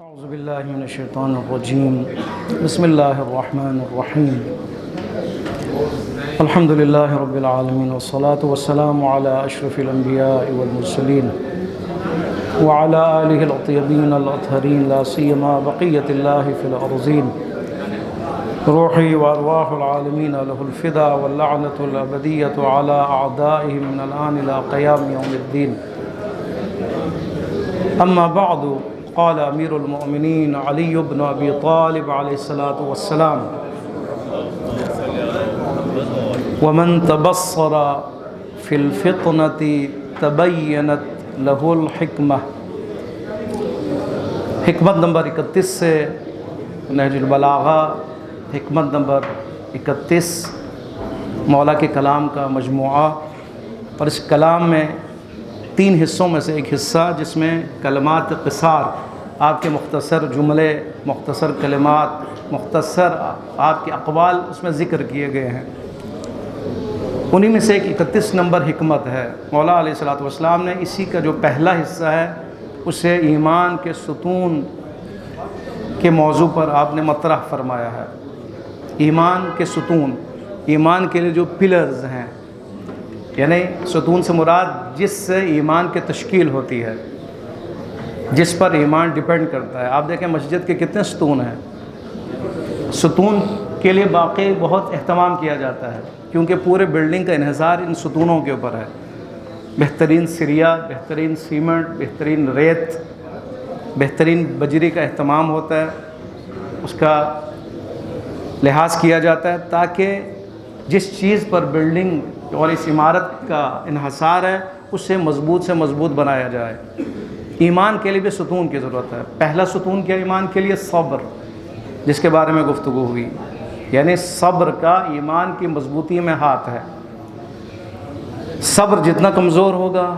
اعوذ باللہ من الشیطان الرجیم بسم اللہ الرحمن الرحیم الحمد للہ رب العالمین والصلاة والسلام علی اشرف الانبیاء والمرسلین وعلی آلہ الطیبین الاطہرین لا سیما بقیت اللہ فی الارضین روحی وارواح العالمین لہ الفدا واللعنۃ الابدیۃ علی اعدائہ من الآن الى قیام یوم الدین اما بعد قال امیر المؤمنین علی بن ابی طالب علیہ الصلاۃ والسلام ومن تبصر فی الفطنة تبینت لہ الحکمہ۔ حکمت نمبر 31 سے نہج البلاغہ، حکمت نمبر 31 مولا کے کلام کا مجموعہ، اور اس کلام میں 3 حصوں میں سے ایک حصہ جس میں کلمات قصار، آپ کے مختصر جملے، مختصر کلمات، مختصر آپ کے اقوال اس میں ذکر کیے گئے ہیں، انہی میں سے ایک 31 نمبر حکمت ہے۔ مولا علیہ الصلوۃ والسلام نے اسی کا جو پہلا حصہ ہے اسے ایمان کے ستون کے موضوع پر آپ نے مطرح فرمایا ہے۔ ایمان کے ستون، ایمان کے لیے جو پلرز ہیں، یعنی ستون سے مراد جس سے ایمان کی تشکیل ہوتی ہے، جس پر ایمان ڈیپینڈ کرتا ہے۔ آپ دیکھیں مسجد کے کتنے ستون ہیں، ستون کے لیے باقی بہت اہتمام کیا جاتا ہے، کیونکہ پورے بلڈنگ کا انحصار ان ستونوں کے اوپر ہے۔ بہترین سریا، بہترین سیمنٹ، بہترین ریت، بہترین بجری کا اہتمام ہوتا ہے، اس کا لحاظ کیا جاتا ہے تاکہ جس چیز پر بلڈنگ اور اس عمارت کا انحصار ہے اسے مضبوط سے مضبوط بنایا جائے۔ ایمان کے لیے بھی ستون کی ضرورت ہے۔ پہلا ستون کیا ایمان کے لیے؟ صبر، جس کے بارے میں گفتگو ہوئی، یعنی صبر کا ایمان کی مضبوطی میں ہاتھ ہے۔ صبر جتنا کمزور ہوگا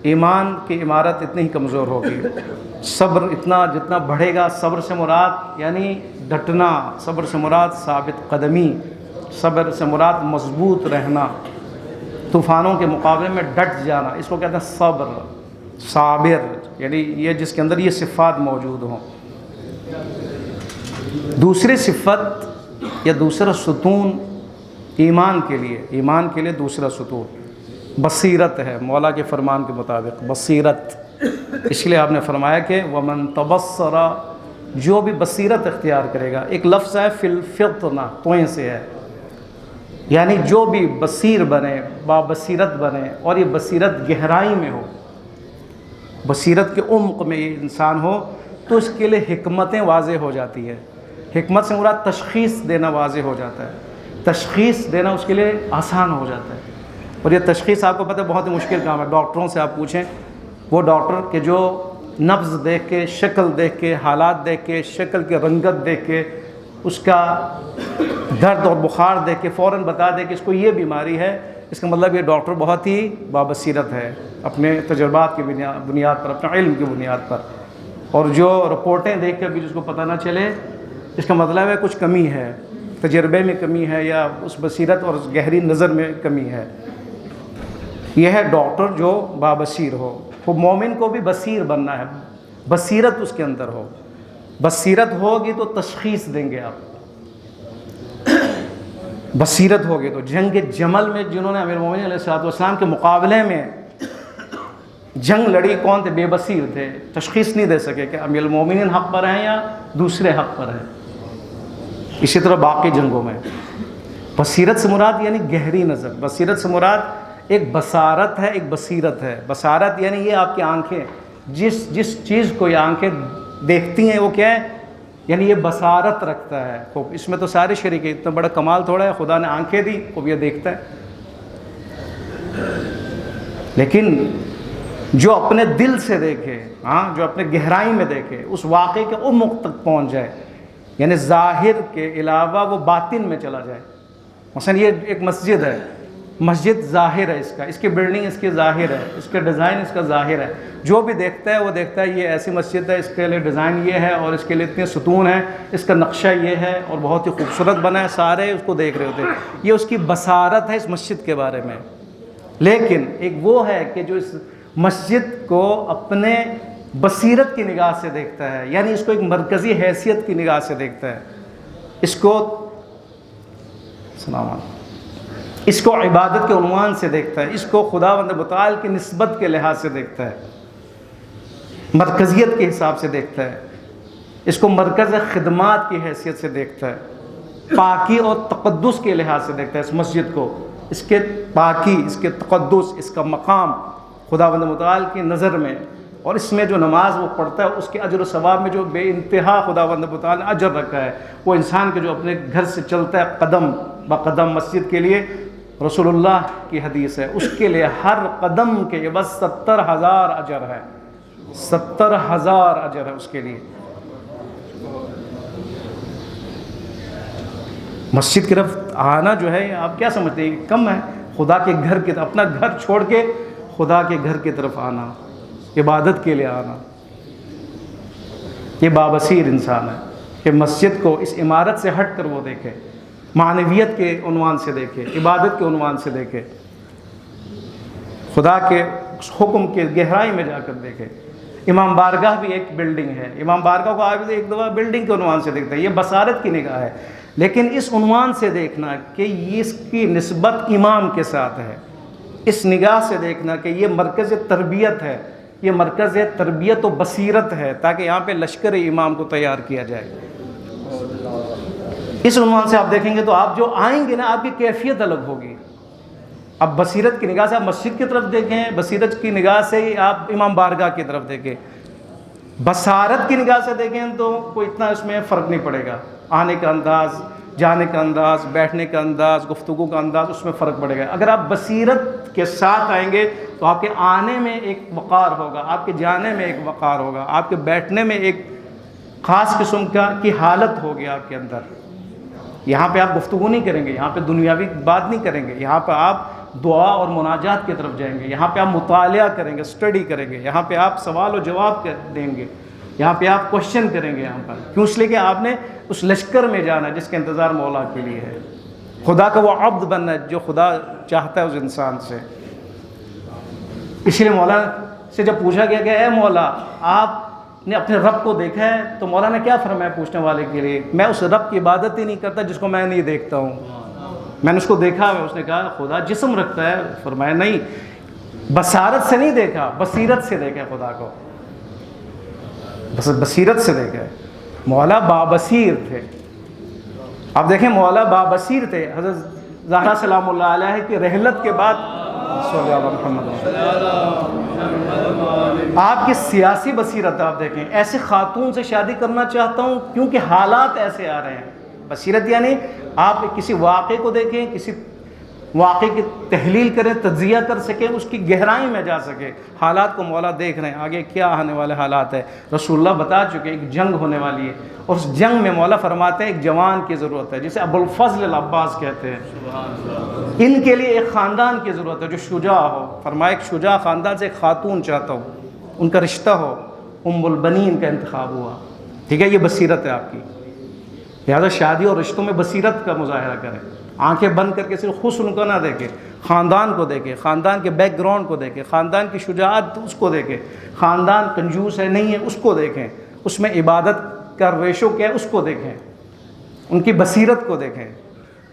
ایمان کی عمارت اتنی ہی کمزور ہوگی۔ صبر جتنا بڑھے گا، صبر سے مراد یعنی ڈٹنا، صبر سے مراد ثابت قدمی، صبر سے مراد مضبوط رہنا، طوفانوں کے مقابلے میں ڈٹ جانا، اس کو کہتے ہیں صبر، صابر، یعنی یہ جس کے اندر یہ صفات موجود ہوں۔ دوسری صفت یا دوسرا ستون ایمان کے لیے دوسرا ستون بصیرت ہے۔ مولا کے فرمان کے مطابق بصیرت، اس لیے آپ نے فرمایا کہ ومن تبصر، جو بھی بصیرت اختیار کرے گا۔ ایک لفظ ہے فی الفطنہ، توئیں سے ہے، یعنی جو بھی بصیر بنے، بابصیرت بنے، اور یہ بصیرت گہرائی میں ہو، بصیرت کے عمق میں یہ انسان ہو، تو اس کے لیے حکمتیں واضح ہو جاتی ہے۔ حکمت سے مراد تشخیص دینا واضح ہو جاتا ہے، تشخیص دینا اس کے لیے آسان ہو جاتا ہے۔ اور یہ تشخیص آپ کو پتہ ہے بہت ہی مشکل کام ہے۔ ڈاکٹروں سے آپ پوچھیں، وہ ڈاکٹر کہ جو نبض دیکھ کے، شکل دیکھ کے، حالات دیکھ کے، شکل کی رنگت دیکھ کے، اس کا درد اور بخار دیکھ کے فوراً بتا دے کہ اس کو یہ بیماری ہے، اس کا مطلب یہ ڈاکٹر بہت ہی بابصیرت ہے، اپنے تجربات کی بنیاد پر، اپنے علم کی بنیاد پر۔ اور جو رپورٹیں دیکھ کر بھی جس کو پتہ نہ چلے، اس کا مطلب ہے کچھ کمی ہے، تجربے میں کمی ہے، یا اس بصیرت اور اس گہری نظر میں کمی ہے۔ یہ ہے ڈاکٹر جو بابصیر ہو۔ وہ مومن کو بھی بصیر بننا ہے، بصیرت اس کے اندر ہو۔ بصیرت ہوگی تو تشخیص دیں گے آپ، بصیرت ہوگی تو۔ جنگ جمل میں جنہوں نے امیر المومنین علیہ السلام کے مقابلے میں جنگ لڑی، کون تھے؟ بے بصیر تھے، تشخیص نہیں دے سکے کہ امیر المومنین حق پر ہیں یا دوسرے حق پر ہیں۔ اسی طرح باقی جنگوں میں بصیرت سے مراد یعنی گہری نظر، بصیرت سے مراد ایک بصارت ہے، ایک بصیرت ہے۔ بصارت یعنی یہ آپ کی آنکھیں جس چیز کو یہ آنکھیں دیکھتی ہیں وہ کیا ہے، یعنی یہ بصارت رکھتا ہے۔ خوب، اس میں تو سارے شریک ہیں، اتنا بڑا کمال تھوڑا ہے، خدا نے آنکھیں دی، خوب یہ دیکھتا ہے۔ لیکن جو اپنے دل سے دیکھے، جو اپنے گہرائی میں دیکھے، اس واقعے کے عمق تک پہنچ جائے، یعنی ظاہر کے علاوہ وہ باطن میں چلا جائے۔ مثلا یہ ایک مسجد ہے، مسجد ظاہر ہے، اس کی بلڈنگ اس کی ظاہر ہے، اس کے ڈیزائن اس کا ظاہر ہے۔ جو بھی دیکھتا ہے وہ دیکھتا ہے یہ ایسی مسجد ہے، اس کے لیے ڈیزائن یہ ہے، اور اس کے لیے اتنے ستون ہیں، اس کا نقشہ یہ ہے، اور بہت ہی خوبصورت بنا ہے، سارے اس کو دیکھ رہے ہوتے ہیں۔ یہ اس کی بصارت ہے اس مسجد کے بارے میں۔ لیکن ایک وہ ہے کہ جو اس مسجد کو اپنے بصیرت کی نگاہ سے دیکھتا ہے، یعنی اس کو ایک مرکزی حیثیت کی نگاہ سے دیکھتا ہے، اس کو سلام علیکم، اس کو عبادت کے عنوان سے دیکھتا ہے، اس کو خداوند متعال کی نسبت کے لحاظ سے دیکھتا ہے، مرکزیت کے حساب سے دیکھتا ہے، اس کو مرکز خدمات کی حیثیت سے دیکھتا ہے، پاکی اور تقدس کے لحاظ سے دیکھتا ہے اس مسجد کو، اس کے پاکی، اس کے تقدس، اس کا مقام خداوند متعال کی نظر میں، اور اس میں جو نماز وہ پڑھتا ہے اس کے اجر و ثواب میں جو بے انتہا خداوند متعال نے اجر رکھا ہے، وہ انسان کے جو اپنے گھر سے چلتا ہے قدم بقدم مسجد کے لیے، رسول اللہ کی حدیث ہے، اس کے لیے ہر قدم کے عوض 70,000 اجر ہے، 70,000 اجر ہے اس کے لیے۔ مسجد کی طرف آنا جو ہے آپ کیا سمجھتے ہیں کم ہے؟ خدا کے گھر کی طرف، اپنا گھر چھوڑ کے خدا کے گھر کی طرف آنا، عبادت کے لیے آنا، یہ بابصیر انسان ہے کہ مسجد کو اس عمارت سے ہٹ کر وہ دیکھے، معنویت کے عنوان سے دیکھے، عبادت کے عنوان سے دیکھے، خدا کے حکم کے گہرائی میں جا کر دیکھے۔ امام بارگاہ بھی ایک بلڈنگ ہے، امام بارگاہ کو آپ ایک دفعہ بلڈنگ کے عنوان سے دیکھتا ہے، یہ بصارت کی نگاہ ہے، لیکن اس عنوان سے دیکھنا کہ اس کی نسبت امام کے ساتھ ہے، اس نگاہ سے دیکھنا کہ یہ مرکز تربیت ہے، یہ مرکز تربیت و بصیرت ہے، تاکہ یہاں پہ لشکر امام کو تیار کیا جائے۔ اس عنوان سے آپ دیکھیں گے تو آپ جو آئیں گے نا، آپ کی کیفیت الگ ہوگی۔ اب بصیرت کی نگاہ سے آپ مسجد کی طرف دیکھیں، بصیرت کی نگاہ سے آپ امام بارگاہ کی طرف دیکھیں، بصارت کی نگاہ سے دیکھیں تو کوئی اتنا اس میں فرق نہیں پڑے گا، آنے کا انداز، جانے کا انداز، بیٹھنے کا انداز، گفتگو کا انداز، اس میں فرق پڑے گا۔ اگر آپ بصیرت کے ساتھ آئیں گے تو آپ کے آنے میں ایک وقار ہوگا، آپ کے جانے میں ایک وقار ہوگا، آپ کے بیٹھنے میں ایک خاص قسم کی حالت ہوگی آپ کے اندر۔ یہاں پہ آپ گفتگو نہیں کریں گے، یہاں پہ دنیاوی بات نہیں کریں گے، یہاں پہ آپ دعا اور مناجات کی طرف جائیں گے، یہاں پہ آپ مطالعہ کریں گے، اسٹڈی کریں گے، یہاں پہ آپ سوال و جواب دیں گے، یہاں پہ آپ کوشچن کریں گے۔ یہاں پر کیوں؟ اس لیے کہ آپ نے اس لشکر میں جانا ہے جس کا انتظار مولا کے لیے ہے، خدا کا وہ عبد بننا ہے جو خدا چاہتا ہے اس انسان سے۔ اس لیے مولا سے جب پوچھا گیا کہ اے مولا آپ نے اپنے رب کو دیکھا ہے، تو مولا نے کیا فرمایا پوچھنے والے کے لیے؟ میں اس رب کی عبادت ہی نہیں کرتا جس کو میں نہیں دیکھتا ہوں، میں نے اس کو دیکھا ہے۔ اس نے کہا خدا جسم رکھتا ہے؟ فرمایا نہیں، بصارت سے نہیں دیکھا، بصیرت سے دیکھا خدا کو، بس بصیرت سے دیکھا ہے۔ مولا بابصیر تھے، آپ دیکھیں مولا بابصیر تھے۔ حضرت زہرا سلام اللہ علیہ کی رحلت کے بعد صلی اللہ علیہ محمد آپ کی سیاسی بصیرت آپ دیکھیں، ایسے خاتون سے شادی کرنا چاہتا ہوں کیونکہ حالات ایسے آ رہے ہیں۔ بصیرت یعنی آپ کسی واقعے کو دیکھیں، کسی واقعے کی تحلیل کریں، تجزیہ کر سکیں، اس کی گہرائی میں جا سکیں۔ حالات کو مولا دیکھ رہے ہیں، آگے کیا آنے والے حالات ہیں، رسول اللہ بتا چکے ایک جنگ ہونے والی ہے، اور اس جنگ میں مولا فرماتے ہیں ایک جوان کی ضرورت ہے، جسے ابو الفضل العباس کہتے ہیں۔ ان کے لیے ایک خاندان کی ضرورت ہے جو شجاع ہو۔ فرمایا ایک شجاع خاندان سے ایک خاتون چاہتا ہوں، ان کا رشتہ ہو، ام البنین کا انتخاب ہوا۔ ٹھیک ہے، یہ بصیرت ہے آپ کی۔ لہٰذا شادی اور رشتوں میں بصیرت کا مظاہرہ کریں، آنکھیں بند کر کے صرف حسن کو نہ دیکھیں، خاندان کو دیکھیں، خاندان کے بیک گراؤنڈ کو دیکھیں، خاندان کی شجاعت اس کو دیکھیں، خاندان کنجوس ہے نہیں ہے اس کو دیکھیں، اس میں عبادت کا ریشو کیا ہے اس کو دیکھیں، ان کی بصیرت کو دیکھیں۔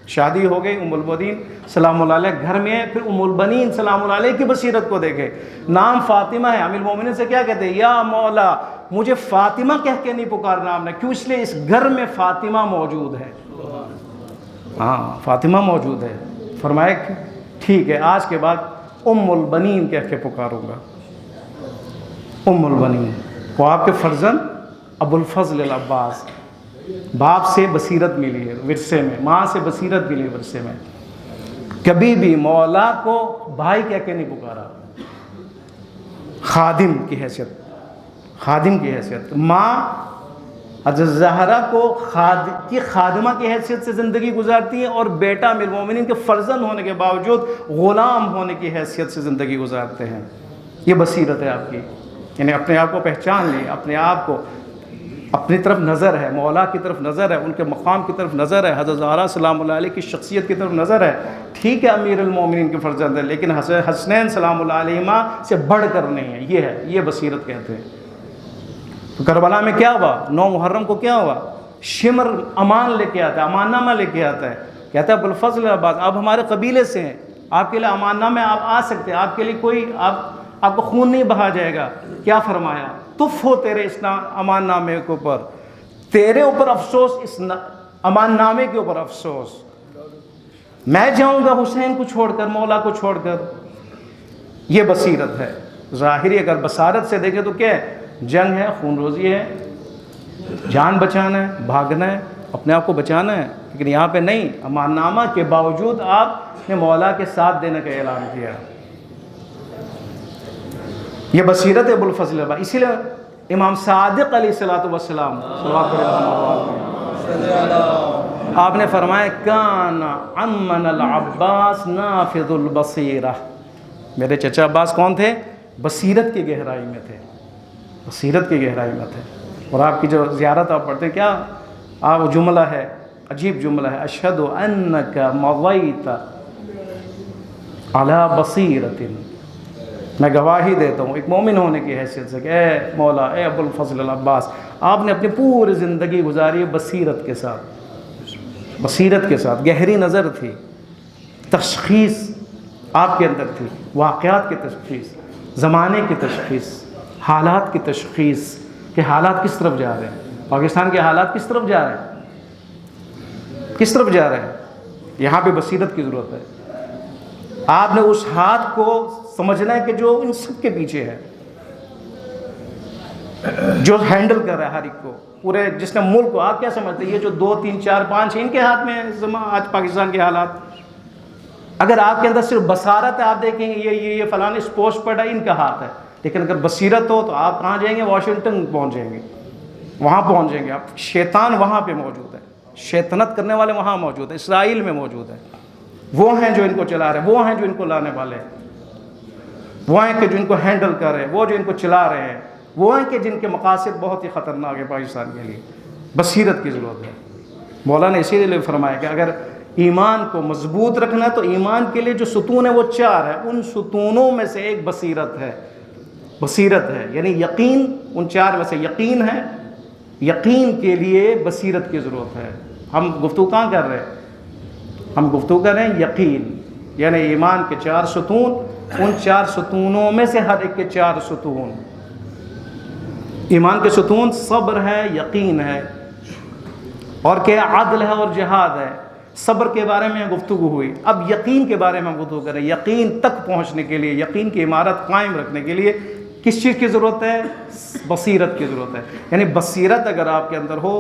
شادی ہو گئی، ام البنین سلام اللہ علیہ گھر میں ہے، پھر ام البنین سلام اللہ علیہ کی بصیرت کو دیکھیں۔ نام فاطمہ ہے، امیر المومنین سے کیا کہتے ہیں؟ یا مولا مجھے فاطمہ کہہ کے نہیں پکارنا آپ نے، کیوں؟ اس لیے اس گھر میں فاطمہ موجود ہے۔ ہاں فاطمہ موجود ہے۔ فرمایا ٹھیک ہے، آج کے بعد ام البنین کہہ کے پکاروں گا۔ ام البنین وہ آپ کے فرزند ابو الفضل العباس، باپ سے بصیرت ملی ہے ورثے میں، ماں سے بصیرت ملی ہے ورثے میں۔ کبھی بھی مولا کو بھائی کہہ کے نہیں پکارا، خادم کی حیثیت، خادم کی حیثیت۔ ماں حضرت زہرا کو خادمہ کی حیثیت سے زندگی گزارتی ہیں، اور بیٹا امیر المومنین کے فرزند ہونے کے باوجود غلام ہونے کی حیثیت سے زندگی گزارتے ہیں۔ یہ بصیرت ہے آپ کی، یعنی اپنے آپ کو پہچان لیں، اپنے آپ کو، اپنی طرف نظر ہے، مولا کی طرف نظر ہے، ان کے مقام کی طرف نظر ہے، حضرت زہرا سلام اللہ علیہ کی شخصیت کی طرف نظر ہے۔ ٹھیک ہے امیر المومنین کے فرزند ہے، لیکن حسنین سلام اللہ علیہما سے بڑھ کر نہیں ہے، یہ ہے، یہ بصیرت کہتے ہیں۔ تو کربلا میں کیا ہوا؟ 9 محرم کو کیا ہوا؟ شمر امان لے کے آتا ہے، امان نامہ لے کے آتا ہے، کہتا ہے ابوالفضل عباس آپ ہمارے قبیلے سے ہیں، آپ کے لیے امان نامہ آپ آ سکتے ہیں، آپ کے لیے کوئی آپ کو خون نہیں بہا جائے گا۔ کیا فرمایا؟ تف ہو تیرے اس امان نامے کے اوپر، تیرے اوپر افسوس، اس امان نامے کے اوپر افسوس، میں جاؤں گا حسین کو چھوڑ کر، مولا کو چھوڑ کر۔ یہ بصیرت ہے ظاہری۔ اگر بصارت سے دیکھیں تو کیا ہے؟ جنگ ہے، خون روزی ہے، جان بچانا ہے، بھاگنا ہے، اپنے آپ کو بچانا ہے۔ لیکن یہاں پہ نہیں، امان نامہ کے باوجود آپ نے مولا کے ساتھ دینے کا اعلان کیا۔ یہ بصیرت ہے ابوالفضل عباس۔ اسی لیے امام صادق علیہ السلام آپ نے فرمایا کان عمن العباس نافذ البصیرہ، میرے چچا عباس کون تھے؟ بصیرت کی گہرائی میں تھے، بصیرت کی گہرائی میں تھے۔ اور آپ کی جو زیارت آپ پڑھتے ہیں کیا آپ جملہ ہے، عجیب جملہ ہے، اشہد انک مضیت علی بصیرت، میں گواہی دیتا ہوں ایک مومن ہونے کی حیثیت سے کہ اے مولا، اے ابوالفضل العباس، آپ نے اپنی پوری زندگی گزاری بصیرت کے ساتھ، بصیرت کے ساتھ، گہری نظر تھی، تشخیص آپ کے اندر تھی، واقعات کی تشخیص، زمانے کی تشخیص، حالات کی تشخیص کہ حالات کس طرف جا رہے ہیں، پاکستان کے حالات کس طرف جا رہے ہیں، کس طرف جا رہے ہیں۔ یہاں پہ بصیرت کی ضرورت ہے۔ آپ نے اس ہاتھ کو سمجھنا ہے کہ جو ان سب کے پیچھے ہے، جو ہینڈل کر رہا ہے ہر ایک کو، پورے جس نے ملک کو۔ آپ کیا سمجھتے ہیں یہ جو 2 3 4 5 ان کے ہاتھ میں ہے آج پاکستان کے حالات؟ اگر آپ کے اندر صرف بصارت ہے، آپ دیکھیں گے یہ فلاں اس پوسٹ پر ہے، ان کا ہاتھ ہے، لیکن اگر بصیرت ہو تو آپ کہاں جائیں گے؟ واشنگٹن پہنچ جائیں گے، وہاں پہنچ جائیں گے آپ۔ شیطان وہاں پہ موجود ہے، شیطنت کرنے والے وہاں موجود ہیں، اسرائیل میں موجود ہے، وہ ہیں جو ان کو چلا رہے ہیں، وہ ہیں جو ان کو لانے والے ہیں، وہ ہیں کہ جو ان کو ہینڈل کر رہے ہیں، وہ جو ان کو چلا رہے ہیں، وہ ہیں کہ جن کے مقاصد بہت ہی خطرناک ہے پاکستان کے لیے۔ بصیرت کی ضرورت ہے۔ مولا نے اسی لیے فرمایا کہ اگر ایمان کو مضبوط رکھنا ہے تو ایمان کے لیے جو ستون ہے وہ 4 ہے، ان ستونوں میں سے ایک بصیرت ہے، بصیرت ہے، یعنی یقین۔ ان 4 میں سے یقین ہے، یقین کے لیے بصیرت کی ضرورت ہے۔ ہم گفتگو کہاں کر رہے ہیں؟ ہم گفتگو کر رہے ہیں یقین، یعنی ایمان کے 4 ستون، ان 4 ستونوں میں سے ہر ایک کے 4 ستون۔ ایمان کے ستون صبر ہے، یقین ہے، اور کیا؟ عدل ہے اور جہاد ہے۔ صبر کے بارے میں گفتگو ہوئی، اب یقین کے بارے میں ہم گفتگو کریں۔ یقین تک پہنچنے کے لیے، یقین کی عمارت قائم رکھنے کے لیے کس چیز کی ضرورت ہے؟ بصیرت کی ضرورت ہے۔ یعنی بصیرت اگر آپ کے اندر ہو،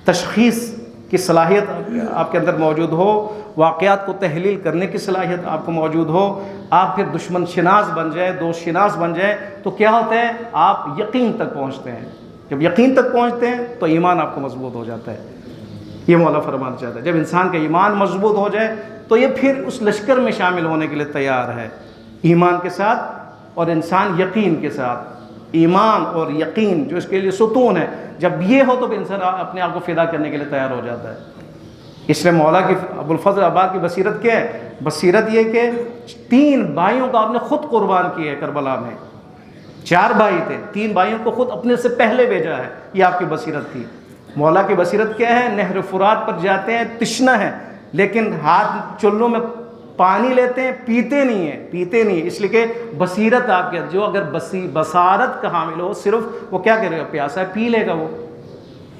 تشخیص کی صلاحیت آپ کے اندر موجود ہو، واقعات کو تحلیل کرنے کی صلاحیت آپ کو موجود ہو، آپ پھر دشمن شناس بن جائے، دوست شناس بن جائے، تو کیا ہوتا ہے؟ آپ یقین تک پہنچتے ہیں۔ جب یقین تک پہنچتے ہیں تو ایمان آپ کو مضبوط ہو جاتا ہے۔ یہ مولا فرمانا چاہتا ہے جب انسان کا ایمان مضبوط ہو جائے تو یہ پھر اس لشکر میں شامل ہونے کے لیے تیار ہے، ایمان کے ساتھ اور انسان یقین کے ساتھ۔ ایمان اور یقین جو اس کے لیے ستون ہے، جب یہ ہو تو پھر انسان اپنے آپ کو فدا کرنے کے لیے تیار ہو جاتا ہے۔ اس لیے مولا کی ابوالفضل عباس کی بصیرت کیا ہے؟ بصیرت یہ کہ 3 بھائیوں کو آپ نے خود قربان کیا ہے کربلا میں۔ 4 بھائی تھے، 3 بھائیوں کو خود اپنے سے پہلے بھیجا ہے، یہ آپ کی بصیرت تھی۔ مولا کی بصیرت کیا ہے؟ نہر فرات پر جاتے ہیں، تشنا ہے، لیکن ہاتھ چلوں میں پانی لیتے ہیں، پیتے نہیں ہیں، اس لیے کہ بصیرت آپ کے جو اگر بصارت کا حامل ہو، صرف وہ کیا کرے گا؟ پیاسا ہے، پی لے گا، وہ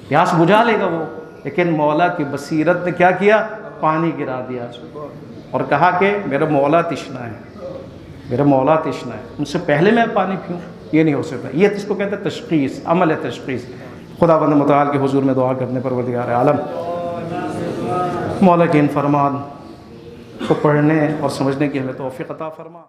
پیاس بجھا لے گا وہ۔ لیکن مولا کی بصیرت نے کیا کیا؟ پانی گرا دیا اور کہا کہ میرا مولا تشنا ہے، میرا مولا تشنا ہے، ان سے پہلے میں پانی پیوں؟ یہ نہیں ہو سکتا۔ یہ اس کو کہتے ہیں تشخیص، عمل تشخیص۔ خدا بند متعال کے حضور میں دعا کرنے پر پروردگار عالم مولا کے ان فرمان کو پڑھنے اور سمجھنے کی ہمیں توفیق عطا فرما۔